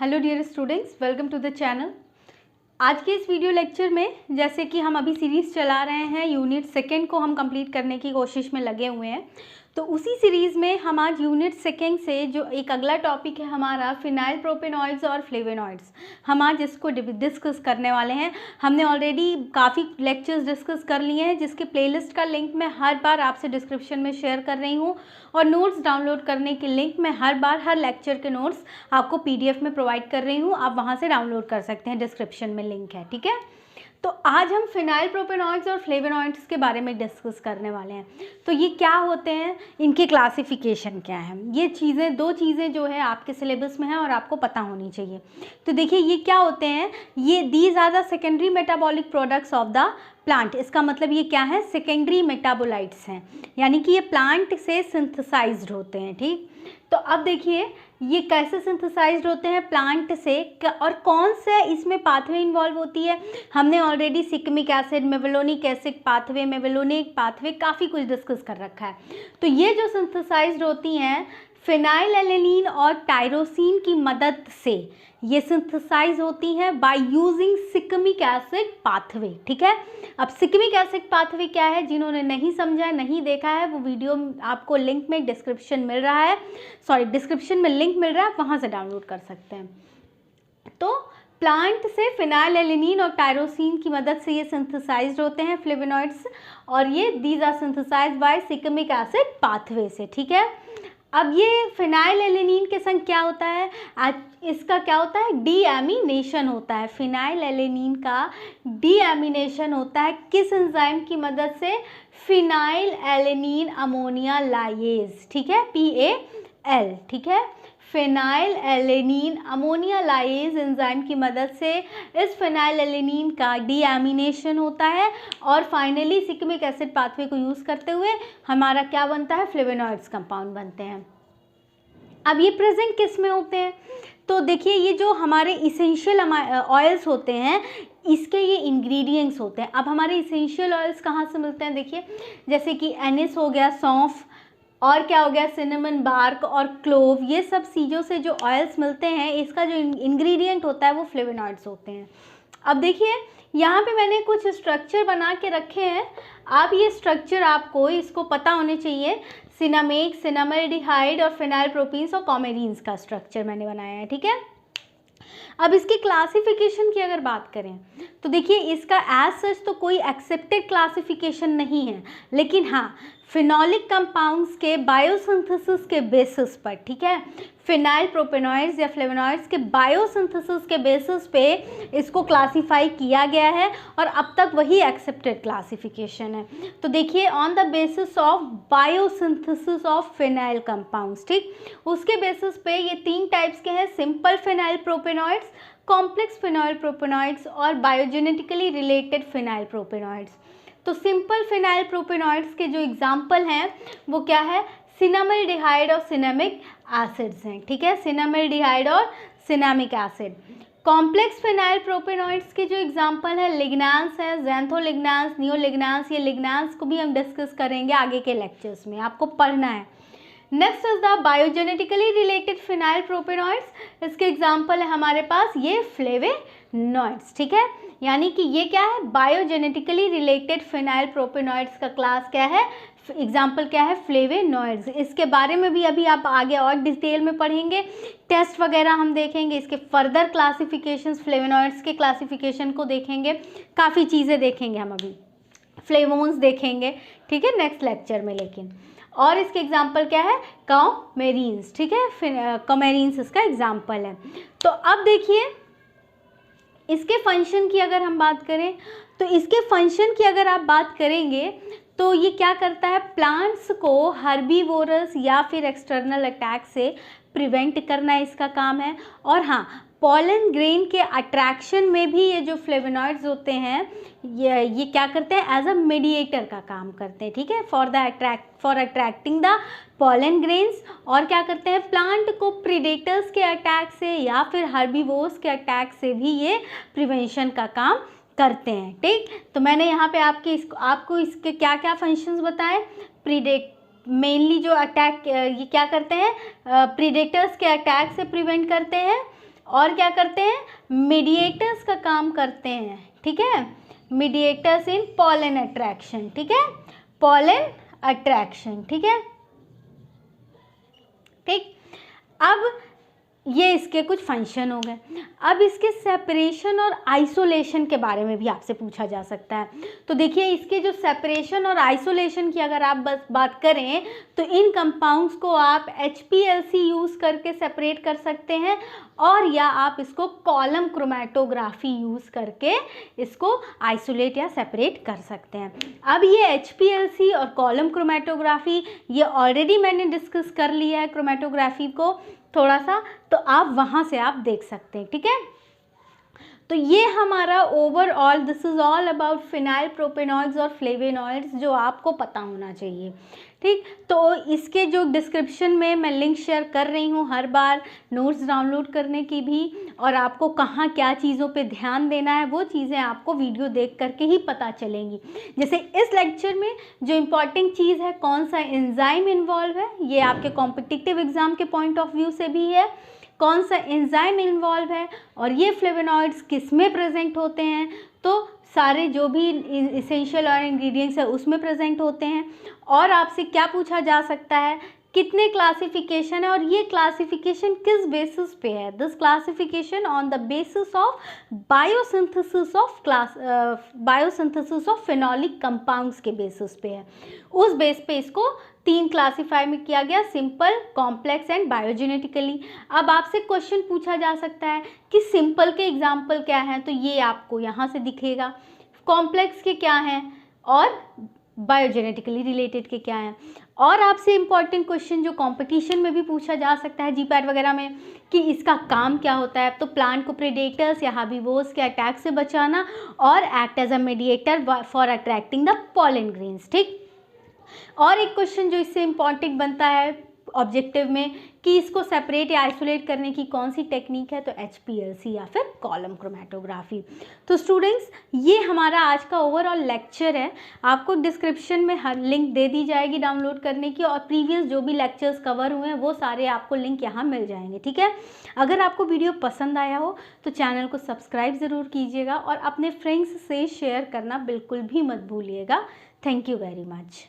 Hello dear students, welcome to the channel. आज के इस वीडियो लेक्चर में जैसे कि हम अभी सीरीज़ चला रहे हैं, यूनिट सेकेंड को हम कंप्लीट करने की कोशिश में लगे हुए हैं। तो उसी सीरीज़ में हम आज यूनिट सेकेंड से जो एक अगला टॉपिक है हमारा फिनाइल प्रोपेनॉइड्स और फ्लेवेनॉइड्स, हम आज इसको डिस्कस करने वाले हैं। हमने ऑलरेडी काफ़ी लेक्चर्स डिस्कस कर लिए हैं, जिसके प्लेलिस्ट का लिंक मैं हर बार आपसे डिस्क्रिप्शन में शेयर कर रही हूँ, और नोट्स डाउनलोड करने के लिंक मैं हर बार हर लेक्चर के नोट्स आपको PDF में प्रोवाइड कर रही हूँ। आप वहाँ से डाउनलोड कर सकते हैं, डिस्क्रिप्शन में लिंक है, ठीक है। तो आज हम फिनाइल प्रोपेनॉइड्स और फ्लेवेनॉइड्स के बारे में डिस्कस करने वाले हैं। तो ये क्या होते हैं, इनके क्लासिफिकेशन क्या है, ये चीज़ें दो चीज़ें जो है आपके सिलेबस में है और आपको पता होनी चाहिए। तो देखिए ये क्या होते हैं, ये these are the secondary metabolic products of the plant. इसका मतलब ये क्या है, सेकेंडरी मेटाबोलाइट्स हैं, यानी कि ये प्लांट से सिंथेसाइज्ड होते हैं, ठीक। तो अब देखिए ये कैसे सिंथेसाइज्ड होते हैं प्लांट से, और कौन से इसमें पाथवे इन्वॉल्व होती है। हमने already shikimic acid, mevalonic acid pathway, mevalonic pathway काफ़ी कुछ डिस्कस कर रखा है। तो ये जो सिंथेसाइज्ड होती हैं फिनाइलएलेनीन और टायरोसिन की मदद से, ये सिंथेसाइज होती हैं by using shikimic acid pathway, ठीक है। अब सिकमिक एसिड पाथवे क्या है, जिन्होंने नहीं समझा है, नहीं देखा है, वो वीडियो आपको लिंक में डिस्क्रिप्शन मिल रहा है, डिस्क्रिप्शन में लिंक मिल रहा है, वहाँ से डाउनलोड कर सकते हैं। तो प्लांट से फिनाइलएलेनीन और टायरोसिन की मदद से ये सिंथेसाइज्ड होते हैं फ्लेवेनॉइड्स, और ये these are synthesized by shikimic acid pathway से, ठीक है। अब ये फिनाइलएलेनीन के संग क्या होता है, इसका क्या होता है, डीएमिनेशन होता है। फिनाइलएलेनीन का डीएमिनेशन होता है किस एंजाइम की मदद से, फिनाइलएलेनीन अमोनिया लाइएज, ठीक है, PAL, ठीक है। फिनाइलएलेनीन अमोनिया लाइएज एंजाइम की मदद से इस फिनाइलएलेनीन का डीएमिनेशन होता है, और फाइनली सिकमिक एसिड पाथवे को यूज़ करते हुए हमारा क्या बनता है, फ्लेवेनॉइड्स कंपाउंड बनते हैं। अब ये प्रेजेंट किस में होते हैं, तो देखिए ये जो हमारे इसेंशियल ऑयल्स होते हैं, इसके ये इंग्रेडिएंट्स होते हैं। अब हमारे इसेंशियल ऑयल्स कहाँ से मिलते हैं, देखिए जैसे कि एनिस हो गया, सौंफ, और क्या हो गया, सिनेमन बार्क और क्लोव, ये सब चीज़ों से जो ऑयल्स मिलते हैं, इसका जो इंग्रेडिएंट होता है वो फ्लेवेनॉइड्स होते हैं। अब देखिए यहाँ पे मैंने कुछ स्ट्रक्चर बना के रखे हैं, आप ये स्ट्रक्चर आपको इसको पता होने चाहिए। सिनामेक, सिनामाल्डिहाइड और फिनाइल प्रोपीन्स और कॉमेरीन्स का स्ट्रक्चर मैंने बनाया है, ठीक है। अब इसकी क्लासिफिकेशन की अगर बात करें तो देखिए इसका एज सच तो कोई एक्सेप्टेड क्लासिफिकेशन नहीं है, लेकिन हाँ फिनॉलिक कंपाउंड्स के बायोसिंथेसिस के बेसिस पर, ठीक है, फिनाइल प्रोपेनॉइड्स या फ्लेवेनॉइड्स के बायोसिंथेसिस के बेसिस पे इसको क्लासीफाई किया गया है, और अब तक वही एक्सेप्टेड क्लासिफिकेशन है। तो देखिए on the basis of biosynthesis of phenyl compounds, ठीक, उसके बेसिस पे ये तीन टाइप्स के हैं, simple phenyl प्रोपेनॉइड्स, complex phenyl propanoids और बायोजेनेटिकली रिलेटेड फिनाइल प्रोपेनॉइड्स। तो सिंपल फिनाइल प्रोपेनॉइड्स के जो एग्जाम्पल हैं वो क्या है, सिनामाल्डिहाइड और सिनेमिक एसिड्स हैं, ठीक है, सिनामाल्डिहाइड और सिनेमिक एसिड। कॉम्प्लेक्स फिनाइल प्रोपेनॉइड्स के जो एग्जाम्पल है, लिग्नांस है, ज़ैंथोलिग्नांस, नियोलिग्नांस, ये लिग्नांस को भी हम डिस्कस करेंगे आगे के लेक्चर्स में, आपको पढ़ना है। Next is the biogenetically related phenyl propanoids, इसके एग्जाम्पल है हमारे पास ये फ्लेवेनॉइड्स, ठीक है, यानी कि ये क्या है, बायोजेनेटिकली रिलेटेड फिनाइल प्रोपेनॉइड्स का क्लास क्या है, एग्जाम्पल क्या है, फ्लेवेनॉइड्स। इसके बारे में भी अभी आप आगे और डिटेल में पढ़ेंगे, टेस्ट वगैरह हम देखेंगे, इसके फर्दर क्लासिफिकेशंस, फ्लेवेनॉइड्स के क्लासिफिकेशन को देखेंगे, काफ़ी चीज़ें देखेंगे हम अभी, फ्लेवोन्स देखेंगे, ठीक है, नेक्स्ट लेक्चर में। लेकिन और इसके एग्जाम्पल क्या है, कॉमेरीन्स, ठीक है, कॉमेरीन्स इसका एग्जाम्पल है। तो अब देखिए इसके फंक्शन की अगर हम बात करें, तो इसके फंक्शन की अगर आप बात करेंगे तो ये क्या करता है, प्लांट्स को हर्बीवोरस या फिर एक्सटर्नल अटैक से प्रिवेंट करना इसका काम है। और हाँ, पॉलन ग्रेन के अट्रैक्शन में भी ये जो फ्लेवेनॉइड्स होते हैं ये क्या करते हैं, एज अ मीडिएटर का काम करते हैं, ठीक है, for attracting the pollen grains. और क्या करते हैं, प्लांट को प्रीडेटर्स के अटैक से या फिर हर्बीवोर्स के अटैक से भी ये प्रिवेंशन का काम करते हैं, ठीक। तो मैंने यहाँ पे आपको इसके क्या क्या फंक्शंस बताए, मेनली जो अटैक ये क्या करते हैं, प्रीडेटर्स के अटैक से प्रिवेंट करते हैं, और क्या करते हैं, मीडिएटर्स का काम करते हैं, ठीक है, मीडिएटर्स इन पॉलन अट्रैक्शन, ठीक है, पॉलन अट्रैक्शन, ठीक है, ठीक। अब ये इसके कुछ फंक्शन हो गए। अब इसके सेपरेशन और आइसोलेशन के बारे में भी आपसे पूछा जा सकता है। तो देखिए, इसके जो सेपरेशन और आइसोलेशन की अगर आप बस बात करें तो इन कंपाउंड्स को आप HPLC यूज़ करके सेपरेट कर सकते हैं, और या आप इसको कॉलम क्रोमेटोग्राफी यूज़ करके इसको आइसोलेट या सेपरेट कर सकते हैं। अब ये HPLC और कॉलम क्रोमेटोग्राफी ये ऑलरेडी मैंने डिस्कस कर लिया है क्रोमेटोग्राफी को थोड़ा सा, तो आप वहाँ से आप देख सकते हैं, ठीक है। तो ये हमारा overall, this is all about phenyl propanoids और फ्लेवेनॉइड्स जो आपको पता होना चाहिए, ठीक। तो इसके जो डिस्क्रिप्शन में मैं लिंक शेयर कर रही हूँ हर बार नोट्स डाउनलोड करने की भी, और आपको कहाँ क्या चीज़ों पे ध्यान देना है वो चीज़ें आपको वीडियो देख करके ही पता चलेंगी। जैसे इस लेक्चर में जो इम्पॉर्टेंट चीज़ है, कौन सा एंजाइम इन्वॉल्व है, ये आपके कॉम्पिटिटिव एग्जाम के पॉइंट ऑफ व्यू से भी है, कौन सा एंजाइम इन्वॉल्व है, और ये फ्लेवोनॉइड्स किस में प्रेजेंट होते हैं, तो सारे जो भी इसेंशियल और इंग्रेडिएंट्स है उसमें प्रेजेंट होते हैं। और आपसे क्या पूछा जा सकता है, कितने क्लासिफिकेशन है और ये क्लासिफिकेशन किस बेसिस पे है, this classification on the basis of biosynthesis of phenolic compounds के बेसिस पे है। उस बेस पे इसको 3 क्लासीफाई में किया गया, सिंपल, कॉम्प्लेक्स एंड बायोजेनेटिकली। अब आपसे क्वेश्चन पूछा जा सकता है कि सिंपल के एग्जाम्पल क्या हैं, तो ये आपको यहाँ से दिखेगा, कॉम्प्लेक्स के क्या हैं और बायोजेनेटिकली रिलेटेड के क्या हैं। और आपसे इम्पॉर्टेंट क्वेश्चन जो कंपटीशन में भी पूछा जा सकता है GPAT वगैरह में, कि इसका काम क्या होता है, तो प्लांट को प्रेडेटर्स या हार्बिवोर्स के अटैक से बचाना और act as a mediator for attracting the pollen grains, ठीक। और एक क्वेश्चन जो इससे इम्पॉर्टेंट बनता है ऑब्जेक्टिव में कि इसको सेपरेट या आइसोलेट करने की कौन सी टेक्निक है, तो HPLC या फिर कॉलम क्रोमेटोग्राफी। तो स्टूडेंट्स, ये हमारा आज का ओवरऑल लेक्चर है। आपको डिस्क्रिप्शन में हर लिंक दे दी जाएगी डाउनलोड करने की, और प्रीवियस जो भी लेक्चर्स कवर हुए हैं वो सारे आपको लिंक यहाँ मिल जाएंगे, ठीक है। अगर आपको वीडियो पसंद आया हो तो चैनल को सब्सक्राइब ज़रूर कीजिएगा और अपने फ्रेंड्स से शेयर करना बिल्कुल भी मत भूलिएगा। Thank you very much.